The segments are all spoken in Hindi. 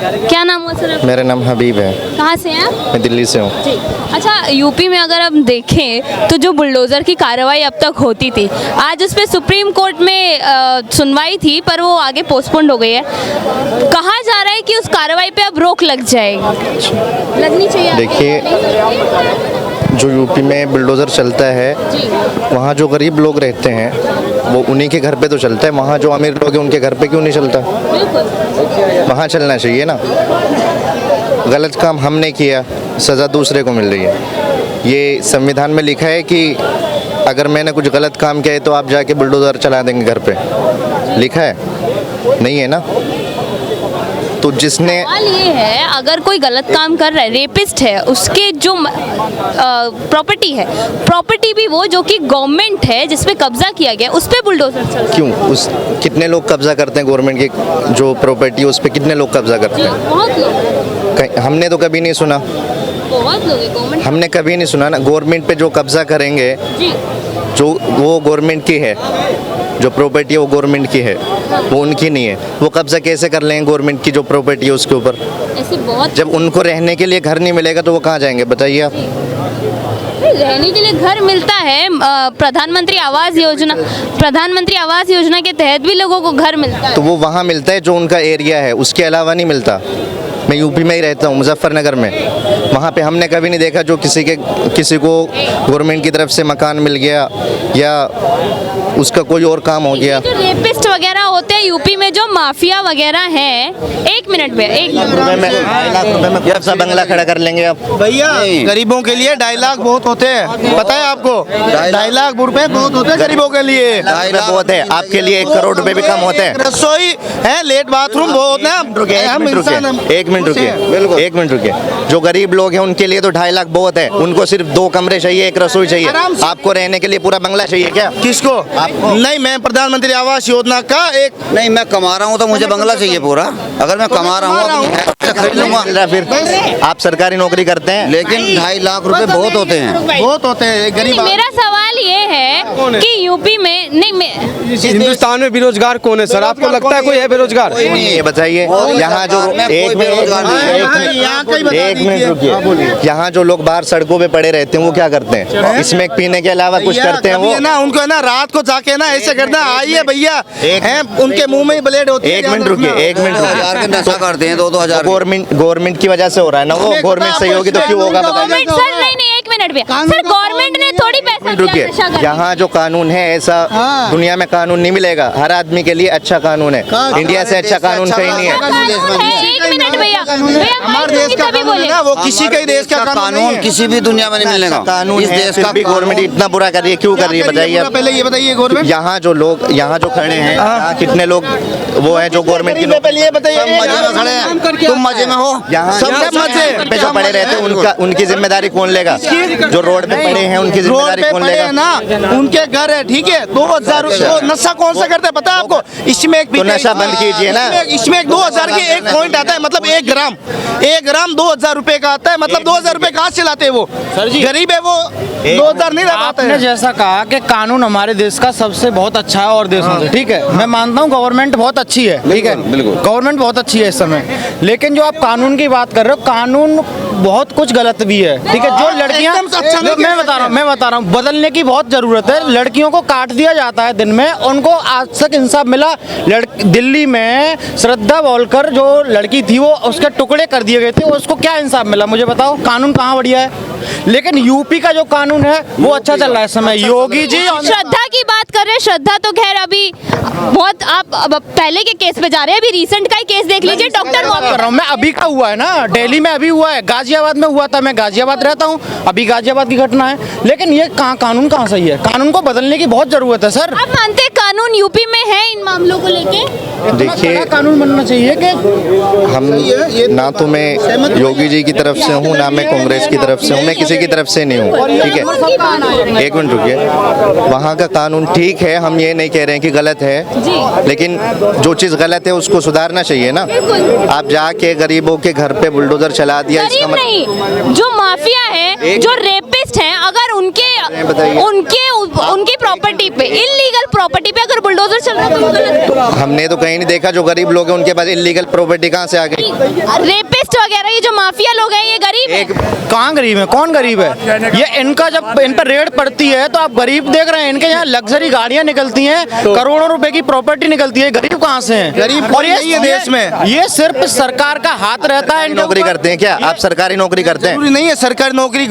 क्या नाम हुआ सर? मेरा नाम हबीब है। कहाँ से हैं आप? मैं दिल्ली से हूँ। जी। अच्छा, यूपी में अगर हम देखें तो जो बुलडोज़र की कार्रवाई अब तक होती थी, आज उस पर सुप्रीम कोर्ट में सुनवाई थी पर वो आगे पोस्टपोन्ड हो गई है। कहा जा रहा है कि उस कार्रवाई पे अब रोक लग जाएगी, लगनी चाहिए। देखिए, जो यूपी में बुलडोज़र चलता है, वहाँ जो गरीब लोग रहते हैं वो उन्हीं के घर पे तो चलता है। वहाँ जो अमीर लोग हैं उनके घर पे क्यों नहीं चलता? वहाँ चलना चाहिए ना। गलत काम हमने किया, सज़ा दूसरे को मिल रही है। ये संविधान में लिखा है कि अगर मैंने कुछ गलत काम किया है तो आप जाके बुलडोज़र चला देंगे घर पे, लिखा है? नहीं है ना। तो जिसने सवाल ये है, अगर कोई गलत काम कर रहा है, रेपिस्ट है, उसके जो प्रॉपर्टी है, प्रॉपर्टी भी वो जो कि गवर्नमेंट है जिस पे कब्जा किया गया, उस पे बुलडोजर चल रहा है। क्यों? उस कितने लोग कब्जा करते हैं गवर्नमेंट की जो प्रॉपर्टी है, उस पे कितने लोग कब्जा करते हैं? बहुत लोग, हमने तो कभी नहीं सुना। बहुत लोग हैं। गवर्नमेंट हमने कभी नहीं सुना ना। गवर्नमेंट पे जो कब्जा करेंगे, जी, जो वो गवर्नमेंट की है, जो प्रॉपर्टी है वो गवर्नमेंट की है, वो उनकी नहीं है। वो कब्जा कैसे कर लेंगे गवर्नमेंट की जो प्रॉपर्टी है उसके ऊपर? ऐसे बहुत। जब उनको रहने के लिए घर नहीं मिलेगा तो वो कहाँ जाएंगे बताइए आप? रहने के लिए घर मिलता है, प्रधानमंत्री आवास योजना के तहत भी लोगों को घर मिलता है। तो वो वहाँ मिलता है जो उनका एरिया है, उसके अलावा नहीं मिलता। मैं यूपी में ही रहता हूँ, मुजफ्फरनगर में। वहाँ पे हमने कभी नहीं देखा जो किसी को गवर्नमेंट की तरफ से मकान मिल गया या उसका कोई और काम हो गया। जो रेपिस्ट वगैरह होते हैं यूपी में, जो माफिया वगैरह हैं, 1 मिनट में 1 लाख रुपए में 2.5 लाख बंगला खड़ा कर लेंगे आप? भैया, गरीबों के लिए 2.5 लाख बहुत होते हैं, पता है आपको? 2.5 लाख रुपए बहुत होते हैं गरीबों के लिए। 2.5 लाख बहुत है, आपके लिए 1 करोड़ रुपए भी कम होते हैं। रसोई है, लेट बाथरूम वो होते हैं। एक मिनट रुकिए। जो गरीब लोग हैं उनके लिए तो 2.5 लाख बहुत है। उनको सिर्फ 2 कमरे चाहिए, 1 रसोई चाहिए। आपको रहने के लिए पूरा बंगला चाहिए क्या? किसको? नहीं, मैं प्रधानमंत्री आवास योजना का एक नहीं, मैं कमा रहा हूँ तो मुझे बंगला चाहिए पूरा। अगर मैं कमा रहा हूँ तो खरीद लूंगा। फिर आप सरकारी नौकरी करते हैं, लेकिन 2.5 लाख रुपए बहुत होते हैं। बहुत होते हैं गरीब। मेरा सवाल ये है कि यूपी में हिंदुस्तान में बेरोजगार कौन है सर? आपको लगता है कोई है बेरोजगार? ये बताइए। यहाँ जो एक मिनट रुकिए, यहाँ जो लोग बाहर सड़कों पे पड़े रहते हैं वो क्या करते हैं? इसमें पीने के अलावा कुछ करते हैं वो ना? उनको है ना रात को जाके ना ऐसे करते हैं, आइए भैया, उनके मुंह में ही ब्लेड होती है। एक मिनट रुकिए। नशा करते हैं 2-2 हजार। गवर्नमेंट की वजह से हो रहा है ना वो। गवर्नमेंट सहयोगी तो क्यों होगा बताइए? सर नहीं 1 मिनट भी सर, गवर्नमेंट ने थोड़ी पैसा दिया रुकिए। नशा करने। यहाँ जो कानून है ऐसा दुनिया में कानून नहीं मिलेगा। हर आदमी के लिए अच्छा कानून है। इंडिया से अच्छा कानून कहीं नहीं है। कानून है, 1 मिनट भैया, हमारे देश का कानून है ना, वो किसी का ही देश का कानून किसी भी दुनिया में नहीं मिलेगा। कानून इस है, देश फिर का भी गवर्नमेंट इतना बुरा कर रही है, क्यों कर रही है बताइए? पहले ये बताइए, गवर्नमेंट यहाँ जो खड़े हैं, यहाँ कितने लोग वो हैं जो गवर्नमेंट की पहले ये बताइए। मजे में खड़े हैं, तुम मजे में हो। यहाँ सबसे मजे पे जो पड़े रहते हैं उनकी जिम्मेदारी कौन लेगा? जो रोड पे पड़े हैं उनकी रोड जिम्मेदारी पे कौन पड़े लेगा? हैं ना, उनके घर है, ठीक है। 2000 नशा कौन सा करते हैं पता है आपको? इसमें एक तो नशा बंद कीजिए ना। इसमें 2000 की एक पॉइंट आता है, मतलब 1 ग्राम 2000 रुपए का आता है। मतलब 2000 रुपए कहाँ से लाते हैं वो? गरीब है वो, 2000 नहीं ला पाते आपने हैं। जैसा कहा कि कानून हमारे देश का सबसे बहुत अच्छा है और देशों से, ठीक है, मैं मानता हूँ गवर्नमेंट बहुत अच्छी है, ठीक है, गवर्नमेंट बहुत अच्छी है इस समय। लेकिन जो आप कानून की बात कर रहे हो, कानून बहुत कुछ गलत भी है, ठीक है। जो लड़कियां, मैं बता रहा हूँ, बदलने की बहुत जरूरत है। लड़कियों को काट दिया जाता है दिन में, उनको आज तक इंसाफ मिला। दिल्ली में श्रद्धा बोलकर जो लड़की थी वो उसके टुकड़े कर दिए गए थे, उसको क्या इंसाफ मिला मुझे बताओ? कानून कहाँ बढ़िया है? लेकिन यूपी का जो कानून है वो अच्छा चल रहा है इस समय। योगी जी श्रद्धा की बात कर रहे हैं, श्रद्धा तो खैर अभी बहुत, आप अब पहले के केस पे जा रहे हैं। अभी रिसेंट का ही केस देख लीजिए, डॉक्टर बात कर रहा हूँ मैं, अभी का हुआ है ना, दिल्ली में अभी हुआ है, गाजियाबाद में हुआ था। मैं गाजियाबाद रहता हूँ, अभी गाजियाबाद की घटना है। लेकिन ये कानून कहाँ सही है? कानून को बदलने की बहुत जरूरत है सर। आप मानते हैं कानून यूपी में है इन मामलों को लेके? देखिए, कानून बनना चाहिए कि हम ना तो मैं योगी जी की तरफ से हूँ, ना मैं कांग्रेस की तरफ से हूँ, मैं किसी की तरफ से नहीं हूँ, ठीक है। एक मिनट रुकिए। वहाँ का कानून ठीक है, हम ये नहीं कह रहे हैं कि गलत है, लेकिन जो चीज़ गलत है उसको सुधारना चाहिए ना। आप जाके गरीबों के घर पे बुलडोजर चला दिया, इसका गरीब नहीं, जो माफिया है, जो रेपिस्ट हैं, अगर उनकी प्रॉपर्टी पे, इलीगल प्रॉपर्टी पे अगर बुलडोजर चल रहा है तो वो गलत है। हमने तो कहीं नहीं देखा जो गरीब लोग हैं उनके पास इलीगल प्रॉपर्टी कहाँ से आ गई। रेपिस्ट वगैरह ये जो माफिया लोग हैं ये गरीब है। कहाँ गरीब है, कौन गरीब है? ये इनका जब इन पर रेड पड़ती है तो आप गरीब देख रहे हैं, इनके यहाँ लग्जरी गाड़ियाँ निकलती हैं, करोड़ों रुपए की प्रॉपर्टी निकलती है, गरीब कहाँ से हैं? गरीब और नहीं है देश में। ये सिर्फ सरकार का हाथ रहता है इनके नौकरी ऊपर। करते हैं क्या आप? सरकारी नौकरी करते हैं? जरूरी नहीं है सरकारी नौकरी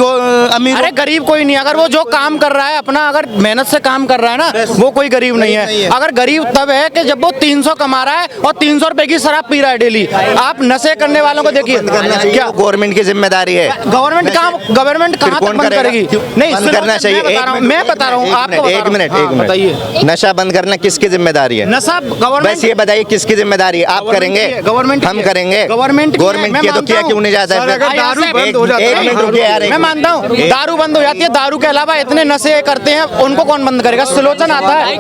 अमीर। अरे गरीब कोई नहीं, अगर वो जो काम कर रहा है अपना, अगर मेहनत से काम कर रहा है ना, वो कोई गरीब नहीं है। अगर गरीब तब है कि जब वो 300 कमा रहा है और 300 रुपए की शराब पी रहा है डेली। आप नशे करने वालों को देखिए, क्या गवर्नमेंट की जिम्मेदारी है। गवर्नमेंट कहाँ तक बंद करेगी? नहीं, बंद करना चाहिए। मैं बता रहा हूँ आपको। एक मिनट बताइए, नशा बंद करना किसकी जिम्मेदारी है? नशा बस गवर्नमेंट, ये बताइए किसकी जिम्मेदारी है? आप करेंगे? गवर्नमेंट, हम करेंगे? गवर्नमेंट की तो किया क्यों नहीं जाता है? अगर दारू बंद हो जाता है, एक मिनट रुकिए यार, एक मैं मानता हूँ दारू बंद हो जाती है, दारू के अलावा इतने नशे करते हैं, उनको कौन बंद करेगा? सुलोचन आता है।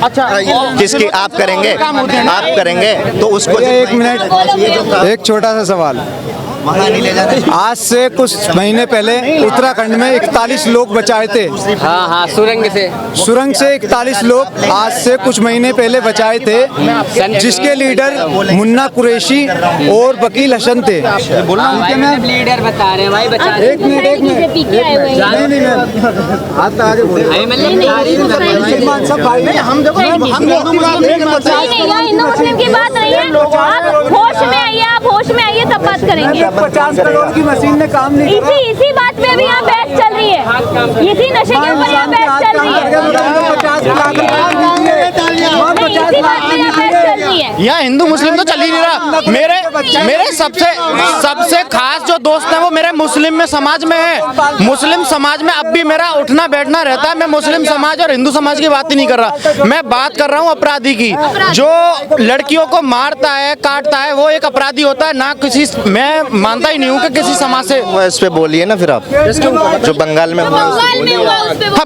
अच्छा, किसकी? आप करेंगे? आप करेंगे तो उसको एक मिनट, एक छोटा सा सवाल। वहाँ नहीं ले जाना। आज से कुछ महीने पहले उत्तराखंड में 41 लोग बचाए थे। हाँ, सुरंग से 41 लोग आज से कुछ महीने पहले बचाए थे, जिसके लीडर मुन्ना कुरैशी और वकील हसन थे। लीडर बता रहे हैं भाई, बता रहे एक मिनट बीजेपी के आए हुए हैं। नहीं नहीं, आज आगे बोलो। नहीं, यहाँ हिंदू मुस्लिम की बात नहीं है। आप होश में आइए तब बात करेंगे। 50 करोड़ की मशीन ने काम नहीं किया। इसी बात पे अभी यहाँ बहस चल रही है। इसी नशे के ऊपर यहाँ बहस चल रही है। इसी बात पे यहाँ बहस चल रही है। यहाँ हिंदू मुस्लिम तो चल ही नहीं रहा। मेरे सबसे खास जो दोस्त हैं वो मेरे मुस्लिम में समाज में है। मुस्लिम समाज में अब भी मेरा उठना बैठना रहता है। मैं मुस्लिम समाज और हिंदू समाज की बात ही नहीं कर रहा, मैं बात कर रहा हूँ अपराधी की। जो लड़कियों को मारता है, काटता है, वो एक अपराधी होता है ना। मैं मानता ही नहीं हूँ कि किसी समाज से। इस पे बोलिए ना फिर आप, जो बंगाल में हुआ है उस पे बंगाल में बोलिए। हुआ उस पे वो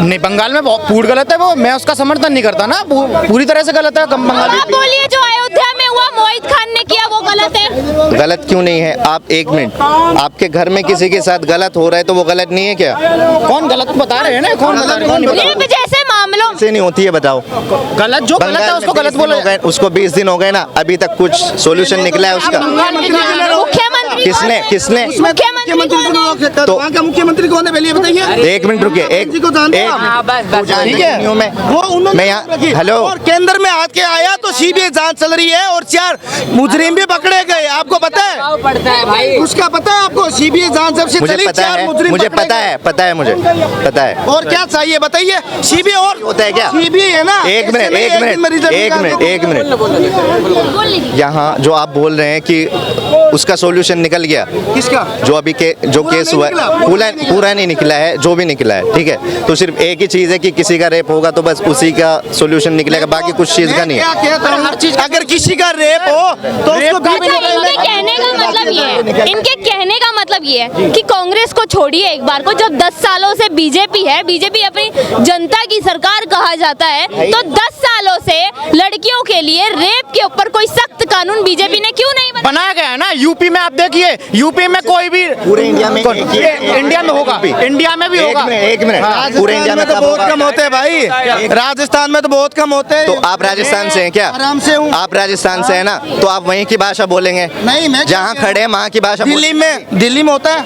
नहीं, बंगाल में पूर्ण गलत है वो, मैं उसका समर्थन नहीं करता ना, पूरी तरह से गलत है बंगाल। आप बोलिए जो अयोध्या में हुआ मोहित खान ने किया वो गलत है? गलत क्यों नहीं है? आप एक मिनट, आपके घर में किसी के साथ गलत हो रहा है तो वो गलत नहीं है क्या? कौन गलत बता रहे हैं ना, कौन बता रहे हैं? रेप जैसे मामलों से नहीं होती है, बताओ। गलत जो गलत है उसको गलत बोलो। उसको 20 दिन हो गए ना, अभी तक कुछ सॉल्यूशन निकला है उसका? मुख्यमंत्री किसने मुख्यमंत्री तो वहाँ का मुख्यमंत्री कौन है पहले बताइए। एक मिनट रुकिए, एक जी को जानते हैं आप? हाँ, बस ठीक है, वो मैं उन्होंने यहाँ रखी। हेलो, और केंद्र में आके आया तो सीबीआई जांच चल रही है और 4 मुजरिम भी पकड़े गए। आपको पता है? पड़ता है भाई। उसका पता है आपको? सीबीआई जांच जब से मुझे चली पता 4 है, मुजरिम मुझे पकड़े पता गए। है, मुझे पता है। और क्या चाहिए बताइए? सीबीआई और होता है क्या? सीबीआई है ना। एक मिनट, यहाँ जो आप बोल रहे हैं कि उसका सॉल्यूशन निकल गया, किसका? जो अभी के जो पूरा केस नहीं हुआ है निकला, पूरा नहीं निकला है, जो भी निकला है ठीक है। तो सिर्फ एक ही चीज है कि किसी का रेप होगा तो बस उसी का सॉल्यूशन निकलेगा, बाकी कुछ चीज का नहीं है। क्या कहता हूँ, हर चीज अगर किसी का रेप हो तो उसको इनके कहने का मतलब ये है, इनके कहने का मतलब ये है कि कांग्रेस को छोड़िए एक बार को, जब 10 सालों से बीजेपी है, बीजेपी अपनी जनता की सरकार कहा जाता है, तो 10 सालों से लड़कियों के लिए रेप के ऊपर कोई सख्त कानून बीजेपी ने क्यों नहीं बनाया गया है ना। यूपी में आप देखिए, यूपी में कोई भी पूरे इंडिया में इंडिया में होगा, इंडिया में भी होगा। एक मिनट, पूरे इंडिया में तो कब बहुत होगा? कम होते हैं भाई, राजस्थान में तो बहुत कम होते हैं। तो आप राजस्थान से हैं क्या? आराम से हूँ। आप राजस्थान से है ना, तो आप वहीं की भाषा बोलेंगे। नहीं, मैं जहाँ खड़े हैं वहाँ की भाषा दिल्ली में होता है,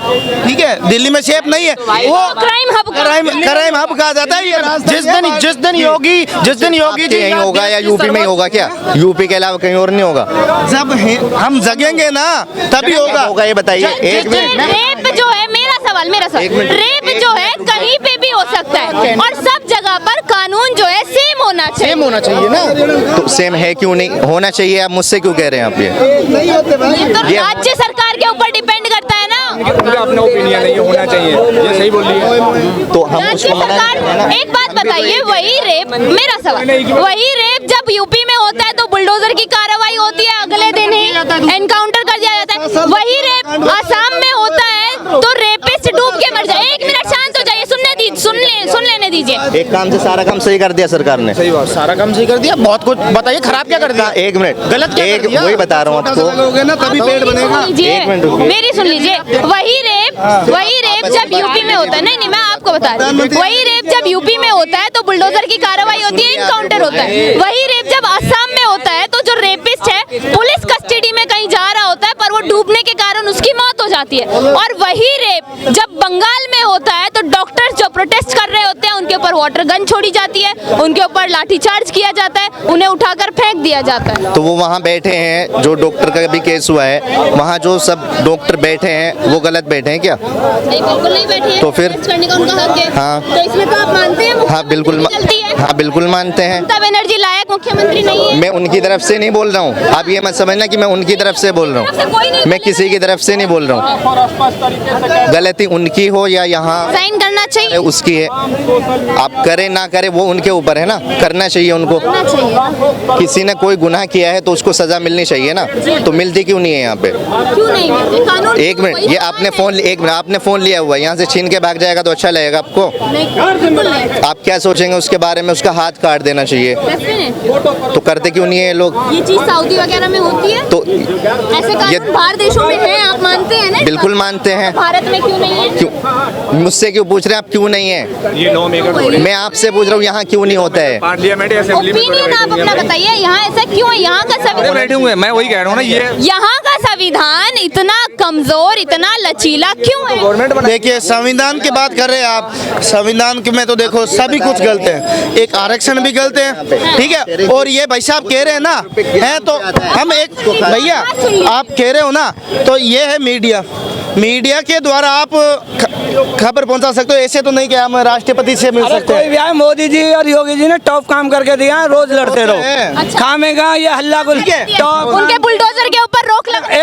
ठीक है, दिल्ली में सेफ नहीं है वो, क्राइम हब क्राइम हब कहा जाता है। ये जिस दिन योगी जी यहीं होगा या यूपी में ही होगा क्या? यूपी के अलावा कहीं और नहीं होगा? जब हम जगेंगे ना तभी होगा। ये बताइए। एक मिनट, रेप जो है, मेरा सवाल रेप जो है कहीं पे भी हो सकता है और सब जगह पर कानून जो है सेम होना चाहिए ना। तो सेम है क्यों नहीं होना चाहिए? आप मुझसे क्यों कह रहे हैं आप ये? तो राज्य सरकार के ऊपर डिपेंड करता है ना। अपना ओपिनियन नहीं होना चाहिए, ये सही बोल रही है। तो हम राज्य उसको मना नहीं कर रहे सरकार, ना। एक बात बताइए, वही रेप, मेरा सवाल, वही रेप जब यूपी में होता है तो बुलडोजर की कार्रवाई होती है, अगले दिन ही एनकाउंटर कर दिया जाता है। वही रेप आसाम में होता है तो रेपिस्ट डूब के मर जाए। 1 मिनट शांत हो जाइए, सुन लेने दीजिए। एक काम से सारा काम सही कर दिया सरकार ने। सही बात, सारा काम सही कर दिया। बहुत कुछ बताइए, खराब क्या कर दिया? एक मिनट, गलत क्या कर दिया? वही बता रहा हूँ आपको। लोगे ना तभी पेट बनेगा। एक मिनट रुकिए। मेरी सुन लीजिए, वही रेप वही रेप जब यूपी में होता है, नहीं मैं आपको बता रही हूँ, वही रेप जब यूपी में होता है तो बुलडोजर की कार्रवाई होती है, इनकाउंटर होता है। वही रेप जब असम में होता है तो जो रेपिस्ट है पुलिस कस्टडी में कहीं जा रहा होता है, पर वो डूबने के कारण उसकी मौत हो जाती है। और वही रेप जब बंगाल में होता है तो डॉक्टर्स जो प्रोटेस्ट कर रहे होते हैं उनके ऊपर वाटर गन छोड़ी जाती है, उनके ऊपर लाठीचार्ज किया जाता है, उन्हें उठाकर फेंक दिया जाता है। तो वो वहाँ बैठे हैं, जो डॉक्टर का भी केस हुआ है, वहाँ जो सब डॉक्टर बैठे हैं वो गलत बैठे हैं क्या? नहीं, बिल्कुल नहीं बैठे हैं। तो फिर? प्रोटेस्ट करने का उनका हक है। हाँ। तो इसमें तो आप मानते हैं हाँ बिल्कुल, गलती है? हाँ बिल्कुल मानते हैं। ममता बनर्जी लायक मुख्यमंत्री नहीं है। मैं उनकी तरफ से नहीं बोल रहा हूँ, आप ये मत समझना कि मैं उनकी तरफ से बोल रहा हूँ, मैं किसी की तरफ से नहीं बोल रहा हूँ। गलती उनकी हो या यहाँ साइन करना चाहिए, उसकी है, आप करें ना करें वो उनके ऊपर है ना, करना चाहिए उनको। करना चाहिए। किसी ने कोई गुनाह किया है तो उसको सजा मिलनी चाहिए ना, तो मिलती क्यों नहीं है यहाँ पे? क्यों नहीं मिलती? कानून एक मिनट, ये आपने फोन, एक मिनट, आपने फोन लिया हुआ है, यहाँ से छीन के भाग जाएगा तो अच्छा लगेगा आपको? नहीं, बिल्कुल नहीं। आप क्या सोचेंगे उसके बारे में? उसका हाथ काट देना चाहिए। Definitely। तो करते क्यों नहीं है ये लोग? ये चीज सऊदी वगैरह में होती है, तो ऐसे कानून बाहर देशों में है, आप मानते हैं ना? बिल्कुल मानते हैं। भारत में क्यों नहीं है? क्यों मुझसे क्यों पूछ रहे हैं आप क्यों नहीं है? मैं आपसे पूछ रहा हूँ यहाँ क्यों नहीं होता है? ओपिनियन आप अपना बताइए, यहाँ ऐसा क्यों है? यहाँ का संविधान बैठे हुए हैं, मैं वही कह रहा हूँ ना, ये यहाँ का संविधान इतना कमजोर, इतना लचीला क्यों है? देखिए, संविधान की बात कर रहे हैं आप, संविधान में तो देखो सभी कुछ गलत है, एक आरक्षण भी गलत है, ठीक है। और ये भाई साहब कह रहे हैं ना, है तो हम एक भैया आप कह रहे हो ना, तो ये है मीडिया के द्वारा आप खबर पहुंचा सकते हो, ऐसे तो नहीं कि हम राष्ट्रपति से मिल सकते हैं। कोई भी आए, मोदी जी और योगी जी ने टॉप काम करके दिया है, रोज लड़ते रहो, खामेगा ये हल्ला गुल टॉप। उनके बुलडोजर के ऊपर रोक लगा।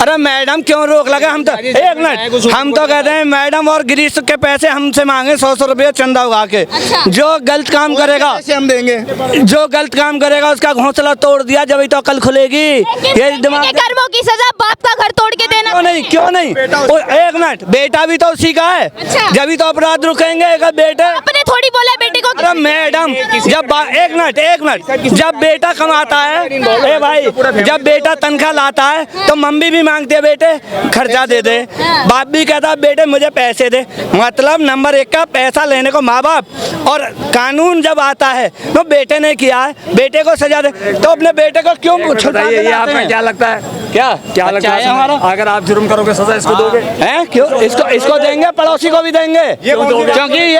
अरे मैडम क्यों रोक लगा? हम तो एक मिनट, हम तो कहते हैं मैडम और गिरीश के पैसे हमसे मांगे 100 रुपये चंदा उगा के। जो गलत काम करेगा, पैसे हम देंगे, जो गलत काम करेगा उसका घोंसला तोड़ दिया, जब ही तो कल खुलेगी। ये दिमाग कर्मों की सजा बाप का घर तोड़ के देना। क्यों नहीं? एक मिनट, बेटा भी तो उसी का है, जब ही तो अपराध रुकेंगे। बेटे आपने थोड़ी बोला बेटे को। अरे मैडम, जब एक मिनट, जब बेटा कमाता है, ए भाई, जब बेटा तनख्वाह लाता है तो मम्मी भी मांगती है बेटे खर्चा दे दे, बाप भी कहता है बेटे मुझे पैसे दे। मतलब नंबर 1 का पैसा लेने को माँ बाप, और कानून जब आता है तो बेटे ने किया है, बेटे को सजा दे, तो अपने बेटे को क्यों छुड़ाते हैं? आपको क्या लगता है? क्या लगता है हमारा? अगर आप जुर्म करोगे सजा इसको दोगे? हैं? क्यों? इसको देंगे, पड़ोसी को भी देंगे, क्योंकि ये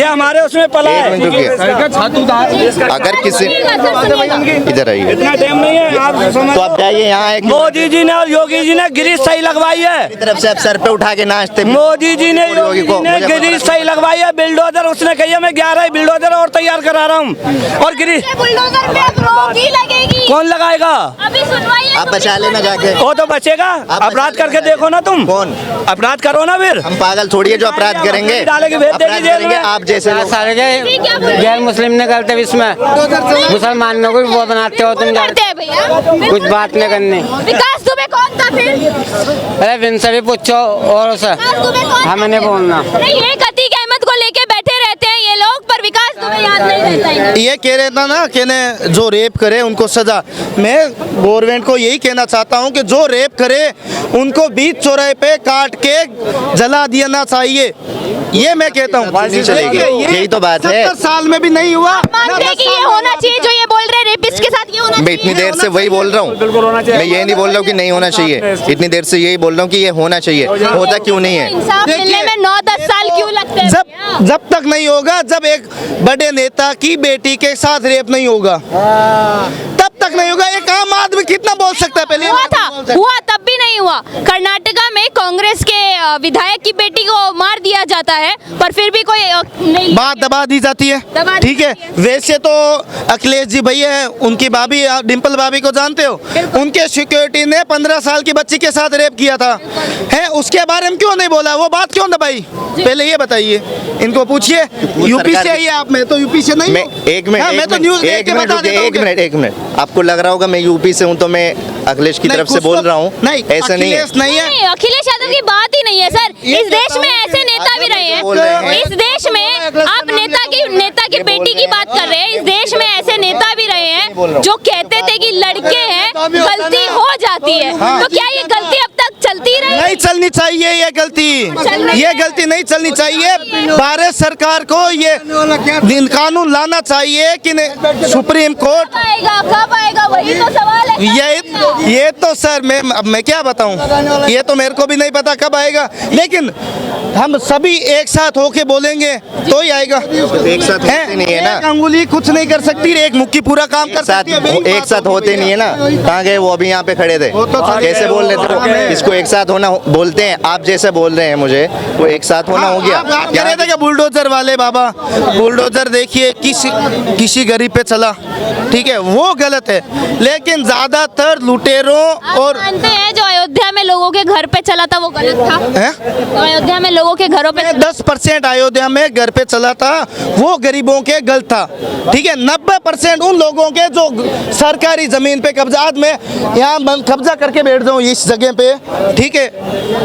हमारे उसमें पला है। अगर किसी इधर आइए, इतना टाइम नहीं है, आप तो आप जाइए यहाँ एक मोदी जी ने और योगी जी ने गिरीश सही लगवाई है, तरफ से आप सर पे उठा के नाचते। मोदी जी ने योगी जी ने गिरीश सही लगवाई है। बिल्डोजर उसने कही है मैं 11 बिल्डोजर और तैयार करा रहा हूँ, और गिरीश बुलडोजर पे अब रोक ही लगेगी। कौन लगाएगा? अभी सुनवाई है, आप बचा लेना जाके, वो तो बचेगा। अपराध करके देखो ना, तुम कौन अपराध करो ना, फिर हम पागल थोड़ी है जो अपराध करेंगे, डालेंगे, भेज देंगे अपराध जेल करेंगे में। आप जैसे लोग। गैर मुस्लिम ने गलत है, इसमें मुसलमान को भी वो बनाते हो तुम, करते हैं भैया। कुछ बात नहीं करनी। विकास दुबे कौन था फिर? अरे विन से भी पूछो और उसे विकास दुबे कौन था? हमें नहीं बोलना। नहीं, ये अतीक अहमद को लेके बैठे रहते हैं ये लोग, पर विकास दुबे याद नहीं रहता है। ये कह रहे था ना, कहने जो रेप करे उनको सजा। मैं गवर्नमेंट को यही कहना चाहता हूँ कि जो रेप करे उनको बीच चौराहे पे काट के जला देना चाहिए, ये मैं कहता हूँ। नहीं चलेगी, यही तो बात है। 70 साल में भी नहीं हुआ। मानते हैं कि ये होना चाहिए जो ये बोल रहे हैं, रेपिस्ट के साथ ये होना मैं चाहिए। इतनी देर से वही बोल रहा हूँ, मैं ये नहीं बोल रहा हूँ कि नहीं होना चाहिए, इतनी देर से यही बोल रहा हूँ कि ये होना चाहिए। होता क्यों नहीं है? इंसाफ मिलने में 9-10 साल क्यों लगते हैं? जब तक नहीं होगा, जब एक बड़े नेता की बेटी के साथ रेप नहीं होगा, तब तक नहीं होगा। एक आम आदमी कितना बोल सकता है? पहले हुआ तब भी नहीं हुआ। कर्नाटका में कांग्रेस के विधायक की बेटी को मार दिया जाता है, पर फिर भी कोई नहीं, बात दबा दी जाती है, ठीक है। वैसे तो अखिलेश जी भैया है, उनकी भाभी डिम्पल भाभी को जानते हो, उनके सिक्योरिटी ने 15 साल की बच्ची के साथ रेप किया था, है उसके बारे में क्यों नहीं बोला? वो बात क्यों दबाई? पहले ये बताइए, इनको पूछिए। यूपी से ही आप, मैं तो यूपी से नहीं मैं हूँ। एक मिनट, हाँ, मैं तो न्यूज़ देख के बता देता हूँ कि- एक मिनट, आपको लग रहा होगा मैं यूपी से हूँ तो मैं अखिलेश की नहीं, तरफ से कुछ बोल तो- रहा हूँ, नहीं, ऐसा नहीं है। अखिलेश नहीं है। नहीं, अखिलेश यादव की बात ही नहीं है सर। इस देश में ऐसे नेता भी रहे बोल रहे हैं, हैं। इस देश में आप नेता की बेटी की बात कर रहे हैं। इस देश में ऐसे नेता भी रहे हैं जो कहते थे कि लड़के हैं, गलती हो जाती है, तो क्या ये गलती अब तक चलती रही? नहीं चलनी चाहिए ये गलती नहीं चलनी चाहिए। भारत सरकार को ये कानून लाना चाहिए कि नहीं, सुप्रीम कोर्ट कब आएगा वही तो सवाल है। ये तो सर मैं क्या बताऊं, ये तो मेरे को भी नहीं पता कब आएगा, लेकिन हम सभी एक साथ होके बोलेंगे तो ही आएगा। एक साथ होते नहीं है ना, एक अंगुली कुछ नहीं कर सकती, एक मुक्की पूरा काम कर सकती है। एक साथ होते नहीं है ना। कहाँ गए वो? अभी यहाँ पे खड़े थे, कैसे बोल रहे थे? इसको एक साथ होना बोलते हैं, आप जैसे बोल रहे हैं मुझे, वो एक साथ होना हो गया। आप कह रहे थे कि बुलडोजर वाले बाबा, बुलडोजर देखिए किसी गरीब पे चला, ठीक है, वो गलत है, लेकिन ज्यादातर लुटेरों और मानते हैं जो अयोध्या में लोगों के घर पे चला था वो गलत था? तो अयोध्या में लोगों के घरों पे 10% अयोध्या में घर पे चला था वो गरीबों के गलत था, ठीक है। 90% उन लोगों के जो सरकारी जमीन पे कब्जा, आज मैं यहाँ कब्जा करके बैठ जाऊँ इस जगह पे, ठीक है,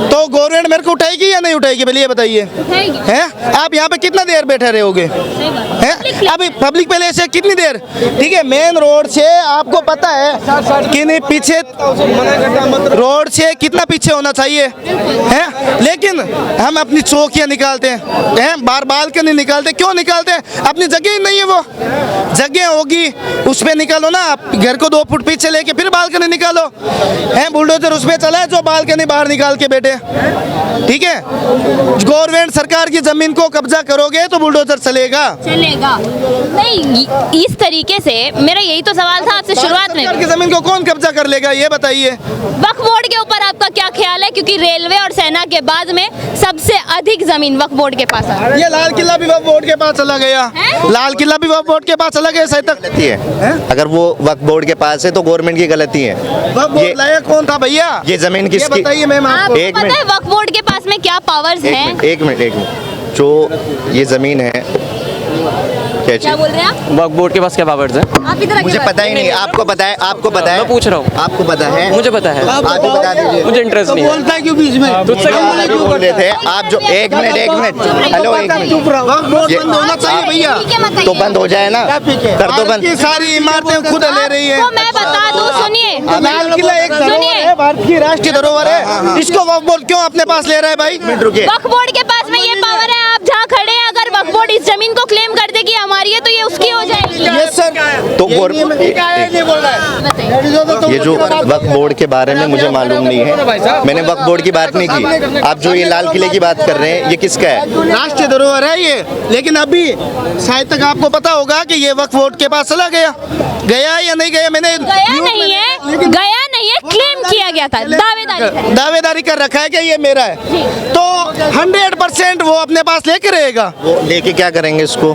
तो गवर्नमेंट मेरे को उठाएगी या नहीं उठाएगी? पहले ये बताइए, हैं? आप यहाँ पे कितना देर बैठे रहोगे? हैं? अभी पब्लिक पहले से कितनी देर, ठीक है, मेन रोड से आपको पता है कि नहीं पीछे, रोड से कितना पीछे होना चाहिए, हैं? लेकिन हम अपनी चौकियाँ निकालते हैं, बार बालकनी निकालते, क्यों निकालते हैं? अपनी जगह ही नहीं है, वो जगह होगी उस पे निकालो ना, आप घर को 2 फुट पीछे लेके फिर बालकनी निकालो, हैं? बुलडोजर उस पे चला है जो बालकनी बाहर निकाल के बैठे, ठीक है। गवर्नमेंट सरकार की जमीन को कब्जा करोगे तो बुलडोजर चलेगा नहीं। इस तरीके से मेरा यही तो सवाल था आपसे शुरुआत में। सरकार की जमीन को कौन कब्जा कर लेगा ये बताइए। वक्फ बोर्ड के ऊपर आपका क्या ख्याल है, क्योंकि रेलवे और सेना के बाद में सबसे अधिक जमीन वक्फ बोर्ड के पास है। ये लाल किला भी वक्फ बोर्ड के पास चला गया, लाल किला भी वक्फ बोर्ड के पास चला गया, सही तक गलती है। अगर वो वक्फ बोर्ड के पास है तो गवर्नमेंट की गलती है। वक्फ बोर्ड लाया कौन था भैया? ये जमीन किसकी? बताइए मैम आपको। एक पता है मिनट, वक्फ बोर्ड के पास में क्या पावर्स हैं? एक मिनट, जो ये जमीन है क्या क्या चीज? बोल रहे हैं आप? वक्फ बोर्ड के पास क्या पावर्स है? आप इधर आके मुझे बात पता ही नहीं, आपको पता है? आपको पता है? मैं पूछ रहा हूँ, आपको पता है? मुझे पता है, आप ही बता दीजिए। मुझे इंटरेस्ट नहीं है। बोलता है क्यों बीच में? तुझसे क्यों बोला? क्यों बोल रहे थे आप? जो एक मिनट, हेलो, एक मिनट, वक्फ बोर्ड ये- बंद होना चाहिए भैया। ठीक है, मत तो कहिए। बंद हो जाए ना, कर दो भारत बंद। की सारी इमारतें खुद ले रही है। आपको मैं बता दूं, सुनिए लाल किला एक धरोहर सुनिए। है, भारत की राष्ट्रीय धरोहर है, इसको वक्फ बोर्ड क्यों अपने पास ले रहा है भाई? रुकिए, वक्फ बोर्ड के पास में ये पावर है, आप जहाँ खड़े हैं, अगर वक्फ बोर्ड इस जमीन को क्लेम कर दे कि हमारी है तो ये उसकी हो जाएगी। यस सर, तो ये जो वक्फ बोर्ड के बारे में मुझे मालूम नहीं है, मैंने वक्फ बोर्ड की बात नहीं की। आप जो ये लाल किले की बात कर रहे हैं, ये किसका है? राष्ट्रीय धरोहर है ये, लेकिन अभी शायद तक आपको पता होगा कि ये वक्फ बोर्ड के पास चला गया या नहीं गया? मैंने गया नहीं है, क्लेम किया गया था, दावेदारी कर रखा है कि ये मेरा है, तो 100% वो अपने पास लेके रहेगा। वो लेके क्या करेंगे इसको?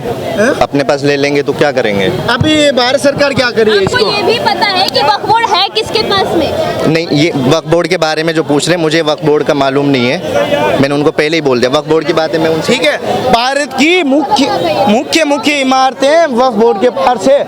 अपने पास ले लेंगे तो क्या करेंगे? अभी भारत सरकार क्या कर रही है आपको इसको? ये भी पता है कि वक्फ बोर्ड है किसके पास में? नहीं, ये वक्फ बोर्ड के बारे में जो पूछ रहे हैं, मुझे वक्फ बोर्ड का मालूम नहीं है, मैंने उनको पहले ही बोल दिया। वक्फ बोर्ड की बात है, मैं उनसे ठीक है, भारत की मुख्य इमारतें वक्फ बोर्ड के पास है,